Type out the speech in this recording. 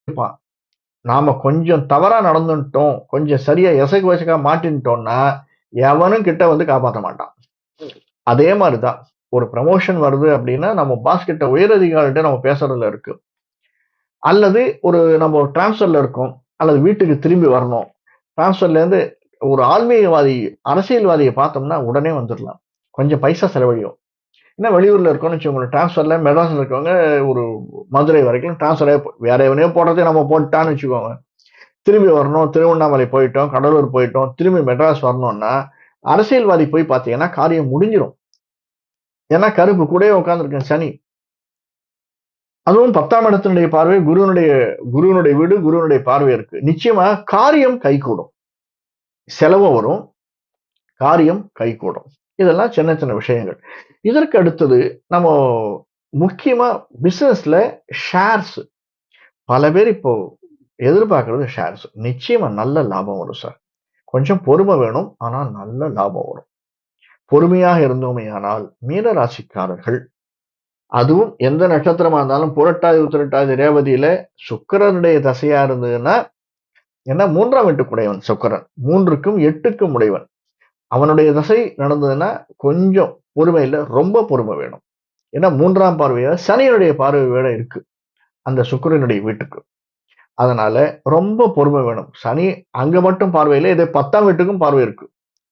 இருப்பான். நாம கொஞ்சம் தவறா நடந்துட்டோம், கொஞ்சம் சரியா எசகு வசகா மாட்டின்ட்டோம்னா, எவனும் கிட்ட வந்து காப்பாத்த மாட்டான். அதே மாரி தான். ஒரு ப்ரமோஷன் வருது அப்டின்னா, நம்ம பாஸ் கிட்ட உயர் அதிகாரிட்ட நம்ம பேசுறதுல இருக்கு. அல்லது நம்ம ட்ரான்ஸ்ஃபர்ல இருக்கோம். அல்லது வீட்டுக்கு திரும்பி வரணும். ட்ரான்ஸ்ஃபர்லேருந்து ஒரு ஆன்மீகவாதி, அரசியல்வாதிய பார்த்தோம்னா உடனே வந்துரலாம். கொஞ்சம் பைசா செலவழியும். ஏன்னா வெளியூர்ல இருக்கோம்னு வச்சுக்கோங்களேன். ட்ரான்ஸ்ஃபர்ல மெட்ராஸ்ல இருக்கவங்க ஒரு மதுரை வரைக்கும் ட்ரான்ஸ்ஃபர் ஆயி வேற எவனையோ போட்டதையும் நம்ம போட்டுட்டான்னு வச்சுக்கோங்க. திரும்பி வரணும். திருவண்ணாமலை போயிட்டோம், கடலூர் போயிட்டோம், திரும்பி மெட்ராஸ் வரணும்னா, அரசியல்வாதி போய் பார்த்தீங்கன்னா, காரியம் முடிஞ்சிரும். ஏன்னா கருப்பு கூடயே உட்கார்ந்திருக்கும் சனி. அதுவும் 10ஆம் இடத்தினுடைய பார்வை குருவினுடைய வீடு, குருவினுடைய பார்வை இருக்கு. நிச்சயமா காரியம் கைகூடும். செலவும் வரும், காரியம் கைகூடும். இதெல்லாம் சின்ன சின்ன விஷயங்கள். இதற்கு அடுத்தது நம்ம முக்கியமா பிசினஸ்ல ஷேர்ஸ். பல பேர் இப்போ எதிர்பார்க்கிறது ஷேர்ஸ். நிச்சயமா நல்ல லாபம் வரும் சார். கொஞ்சம் பொறுமை வேணும். ஆனா நல்ல லாபம் வரும். பொறுமையாக இருந்தோமேயானால் மீன ராசிக்காரர்கள் அதுவும் எந்த நட்சத்திரமா இருந்தாலும் புரட்டாதி, உத்திரட்டாதி, ரேவதியில சுக்கிரனுடைய தசையா இருந்ததுன்னா, ஏன்னா 3ஆம் வீட்டுக்குடையவன் சுக்கிரன். 3க்கும் 8க்கும் உடையவன். அவனுடைய தசை நடந்ததுன்னா, கொஞ்சம் பொறுமை இல்ல, ரொம்ப பொறுமை வேணும். ஏன்னா 3ஆம் பார்வையா சனியினுடைய பார்வை வேற இருக்கு. அந்த சுக்கிரனுடைய வீட்டுக்கு. அதனால ரொம்ப பொறுமை வேணும். சனி அங்க மட்டும் பார்வை இல்ல, இது 10ஆம் வீட்டுக்கும் பார்வை இருக்கு.